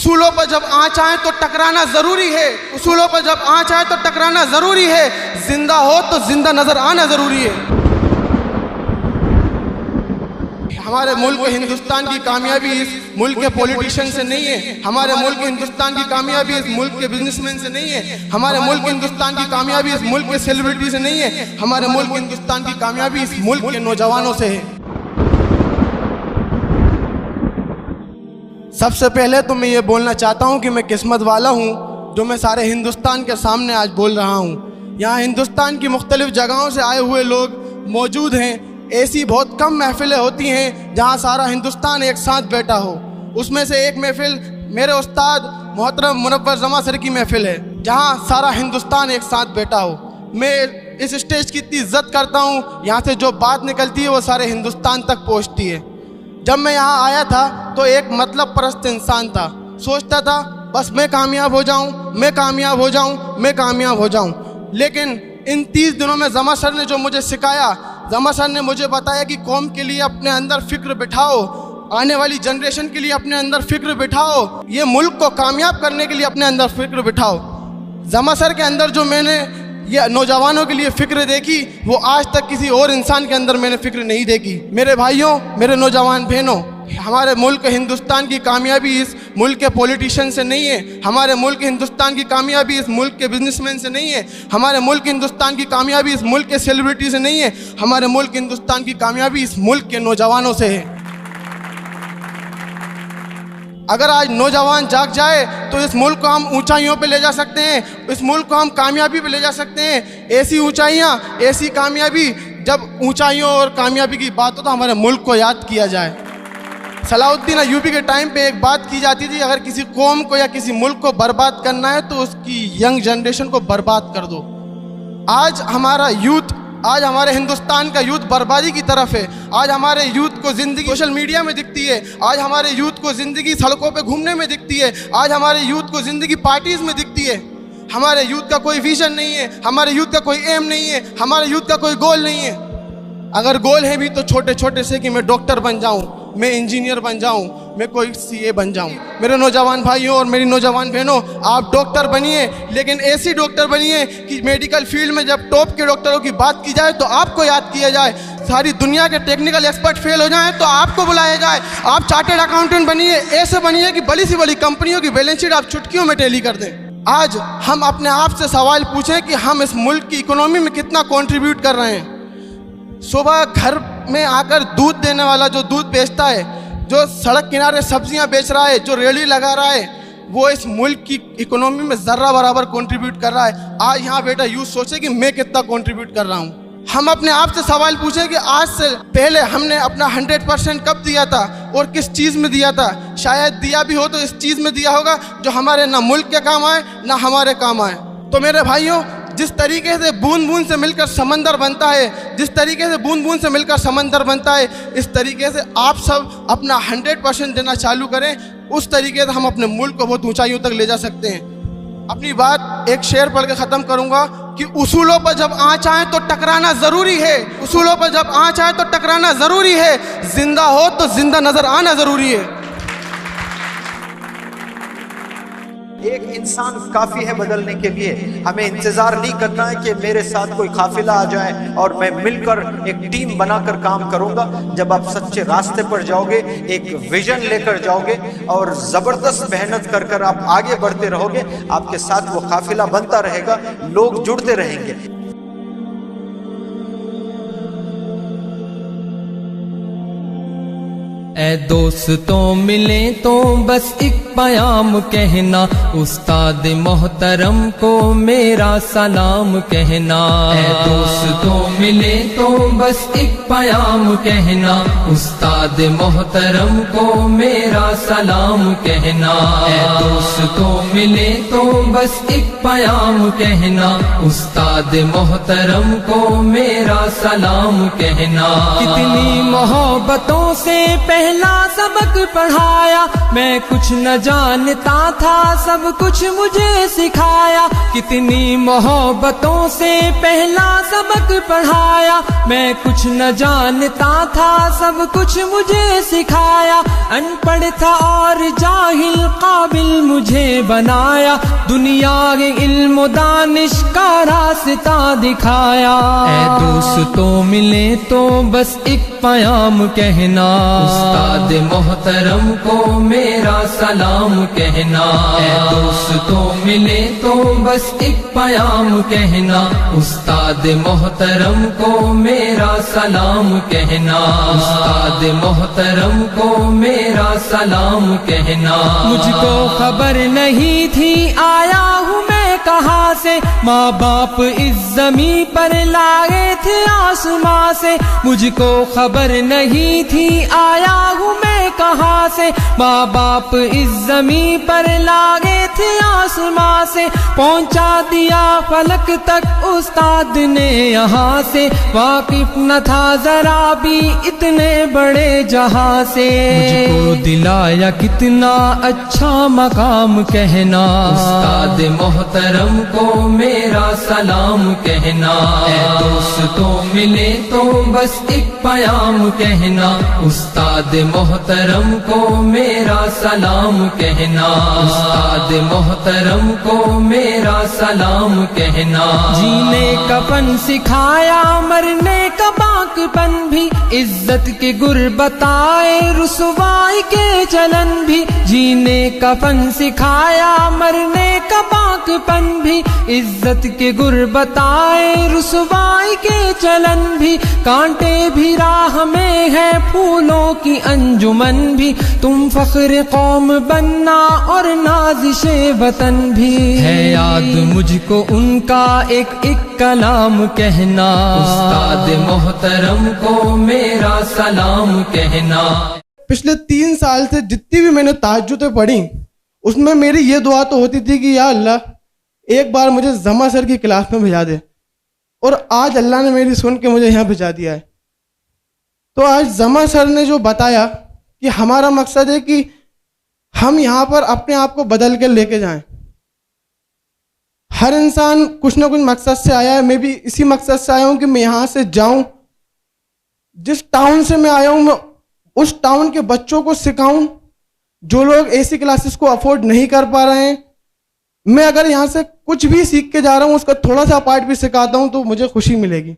उसूलों पर जब आँच आए तो टकराना जरूरी है, उसूलों पर जब आँच आए तो टकराना जरूरी है, जिंदा हो तो जिंदा नजर आना जरूरी है। हमारे मुल्क हिंदुस्तान की कामयाबी इस मुल्क के पॉलिटिशियन से नहीं है, हमारे मुल्क हिंदुस्तान की कामयाबी इस मुल्क के बिजनेसमैन से नहीं है, हमारे मुल्क हिंदुस्तान की कामयाबी इस मुल्क के सेलिब्रिटी से नहीं है, हमारे मुल्क हिंदुस्तान की कामयाबी इस मुल्क के नौजवानों से है। सबसे पहले तो मैं ये बोलना चाहता हूँ कि मैं किस्मत वाला हूँ जो मैं सारे हिंदुस्तान के सामने आज बोल रहा हूँ। यहाँ हिंदुस्तान की मुख्तलिफ जगहों से आए हुए लोग मौजूद हैं। ऐसी बहुत कम महफिलें होती हैं जहाँ सारा हिंदुस्तान एक साथ बैठा हो। उसमें से एक महफिल मेरे उस्ताद मोहतरम मुनव्वर जमा सर की महफिल है, जहाँ सारा हिंदुस्तान एक साथ बैठा हो। मैं इस स्टेज की इतनी इज्जत करता हूँ, यहाँ से जो बात निकलती है वो सारे हिंदुस्तान तक पहुँचती है। जब मैं यहाँ आया था तो एक मतलब परस्त इंसान था, सोचता था बस मैं कामयाब हो जाऊँ, मैं कामयाब हो जाऊँ, मैं कामयाब हो जाऊँ। लेकिन इन 30 दिनों में जमा सर ने जो मुझे सिखाया, जमा सर ने मुझे बताया कि कौम के लिए अपने अंदर फिक्र बिठाओ, आने वाली जनरेशन के लिए अपने अंदर फिक्र बिठाओ, ये मुल्क को कामयाब करने के लिए अपने अंदर फिक्र बिठाओ। जमा सर के अंदर जो मैंने ये नौजवानों के लिए फिक्र देखी, वो आज तक किसी और इंसान के अंदर मैंने फिक्र नहीं देखी। मेरे भाइयों, मेरे नौजवान बहनों, हमारे मुल्क हिंदुस्तान की कामयाबी इस मुल्क के पॉलिटिशियन से नहीं है, हमारे मुल्क हिंदुस्तान की कामयाबी इस मुल्क के बिजनेसमैन से नहीं है, हमारे मुल्क हिंदुस्तान की कामयाबी इस मुल्क के सेलिब्रिटी से नहीं है, हमारे मुल्क हिंदुस्तान की कामयाबी इस मुल्क के नौजवानों से है। अगर आज नौजवान जाग जाए तो इस मुल्क को हम ऊंचाइयों पे ले जा सकते हैं, इस मुल्क को हम कामयाबी पे ले जा सकते हैं। ऐसी ऊंचाइयां, ऐसी कामयाबी, जब ऊंचाइयों और कामयाबी की बात हो तो हमारे मुल्क को याद किया जाए। सलाहुद्दीन अय्यूबी के टाइम पे एक बात की जाती थी, अगर किसी कौम को या किसी मुल्क को बर्बाद करना है तो उसकी यंग जनरेशन को बर्बाद कर दो। आज हमारा यूथ, आज हमारे हिंदुस्तान का यूथ बर्बादी की तरफ है। आज हमारे यूथ को ज़िंदगी सोशल मीडिया में दिखती है, आज हमारे यूथ को ज़िंदगी सड़कों पे घूमने में दिखती है, आज हमारे यूथ को ज़िंदगी पार्टीज़ में दिखती है। हमारे यूथ का कोई विजन नहीं है, हमारे यूथ का कोई एम नहीं है, हमारे यूथ का कोई गोल नहीं है। अगर गोल है भी तो छोटे छोटे से कि मैं डॉक्टर बन जाऊँ, मैं इंजीनियर बन जाऊँ, मैं कोई सीए बन जाऊँ। मेरे नौजवान भाइयों और मेरी नौजवान बहनों, आप डॉक्टर बनिए, लेकिन ऐसी डॉक्टर बनिए कि मेडिकल फील्ड में जब टॉप के डॉक्टरों की बात की जाए तो आपको याद किया जाए। सारी दुनिया के टेक्निकल एक्सपर्ट फेल हो जाएं तो आपको बुलाया जाए। आप चार्टर्ड अकाउंटेंट बनिए, ऐसे बनिए कि बड़ी सी बड़ी कंपनियों की बैलेंस शीट आप चुटकियों में टैली कर दें। आज हम अपने आप से सवाल पूछें कि हम इस मुल्क की इकोनॉमी में कितना कॉन्ट्रीब्यूट कर रहे हैं। सुबह घर में आकर दूध देने वाला जो दूध बेचता है, जो सड़क किनारे सब्जियां बेच रहा है, जो रेहड़ी लगा रहा है, वो इस मुल्क की इकोनॉमी में ज़र्रा बराबर कंट्रीब्यूट कर रहा है। आज यहाँ बेटा यूथ सोचे कि मैं कितना कंट्रीब्यूट कर रहा हूँ। हम अपने आप से सवाल पूछें कि आज से पहले हमने अपना 100% कब दिया था और किस चीज़ में दिया था। शायद दिया भी हो तो इस चीज़ में दिया होगा जो हमारे ना मुल्क के काम आए ना हमारे काम आए। तो मेरे भाइयों, जिस तरीके से बूंद बूंद से मिलकर समंदर बनता है, जिस तरीके से बूंद बूंद से मिलकर समंदर बनता है, इस तरीके से आप सब अपना 100% देना चालू करें। उस तरीके से हम अपने मुल्क को बहुत ऊंचाइयों तक ले जा सकते हैं। अपनी बात एक शेर पढ़ के ख़त्म करूँगा कि उसूलों पर जब आँच आए तो टकराना ज़रूरी है, उसूलों पर जब आँच आए तो टकराना ज़रूरी है, जिंदा हो तो जिंदा नज़र आना ज़रूरी है। एक इंसान काफ़ी है बदलने के लिए। हमें इंतज़ार नहीं करना है कि मेरे साथ कोई काफिला आ जाए और मैं मिलकर एक टीम बनाकर काम करूंगा। जब आप सच्चे रास्ते पर जाओगे, एक विजन लेकर जाओगे और ज़बरदस्त मेहनत कर कर आप आगे बढ़ते रहोगे, आपके साथ वो काफिला बनता रहेगा, लोग जुड़ते रहेंगे। ऐ दोस्तों मिले तो बस एक पयाम कहना, उस्ताद मोहतरम को मेरा सलाम कहना। ऐ दोस्तों मिले तो बस एक पयाम कहना, उस्ताद मोहतरम को मेरा सलाम कहना। ऐ दोस्तों मिले तो बस एक पयाम कहना, उस्ताद मोहतरम को मेरा सलाम कहना। कितनी मोहब्बतों से पहला सबक पढ़ाया। मैं कुछ न जानता था, सब कुछ मुझे सिखाया। कितनी मोहब्बतों से पहला सबक पढ़ाया। मैं कुछ न जानता था, सब कुछ मुझे सिखाया। अनपढ़ था और जाहिल काबिल मुझे बनाया। दुनिया के इल्म दानिश का रास्ता दिखाया। ऐ दोस्तों मिले तो बस एक पयाम कहना, उस्ताद मोहतरम को मेरा सलाम कहना। ऐ दोस्तों मिले तो बस एक पयाम कहना, उस्ताद मोहतरम को मेरा सलाम कहना। उस्ताद मोहतरम को मेरा सलाम कहना। मुझको खबर नहीं थी आया हूँ मैं कहाँ से, माँ बाप इस ज़मीं पर लाए थे आसमां से। मुझको खबर नहीं थी आया हूँ मैं कहाँ से, माँ बाप इस ज़मीं पर लाए थे आसमां से। पहुँचा दिया फलक तक उस्ताद ने यहाँ से, वाकिफ न था जरा भी इतने बड़े जहाँ से। मुझको दिलाया कितना अच्छा मकाम कहना, उस्ताद मोहतरम को मेरा सलाम कहना। ऐ दोस्तों मिले तो बस एक पयाम कहना, उस्ताद मोहतरम को मेरा सलाम कहना। उस्ताद मोहतरम को मेरा सलाम कहना। जीने का फन सिखाया, मरने का बाकपन भी, इज्जत के गुर बताए, रुसवाई के चलन भी। जीने का फन सिखाया, मरने का बाकपन भी, इज्जत के गुर बताए, रुसवाई के चलन भी। कांटे भी राह में है, फूलों की अंजुमन भी। तुम फख्र कौम बनना और नाज़िशे वतन भी। है याद मुझको उनका एक एक कलाम कहना, उस्ताद मोहतरम को मेरा सलाम कहना। पिछले 3 साल से जितनी भी मैंने तहज्जुदें पढ़ी, उसमें मेरी ये दुआ तो होती थी कि या अल्लाह एक बार मुझे जमा सर की क्लास में भिजा दे, और आज अल्लाह ने मेरी सुन के मुझे यहाँ भिजा दिया है। तो आज जमा सर ने जो बताया कि हमारा मकसद है कि हम यहाँ पर अपने आप को बदल कर लेके जाएं। हर इंसान कुछ ना कुछ मकसद से आया है, मैं भी इसी मकसद से आया हूँ कि मैं यहाँ से जाऊँ, जिस टाउन से मैं आया हूँ मैं उस टाउन के बच्चों को सिखाऊं जो लोग ऐसी क्लासेस को अफोर्ड नहीं कर पा रहे हैं। मैं अगर यहाँ से कुछ भी सीख के जा रहा हूँ, उसका थोड़ा सा पार्ट भी सिखाता हूँ तो मुझे खुशी मिलेगी।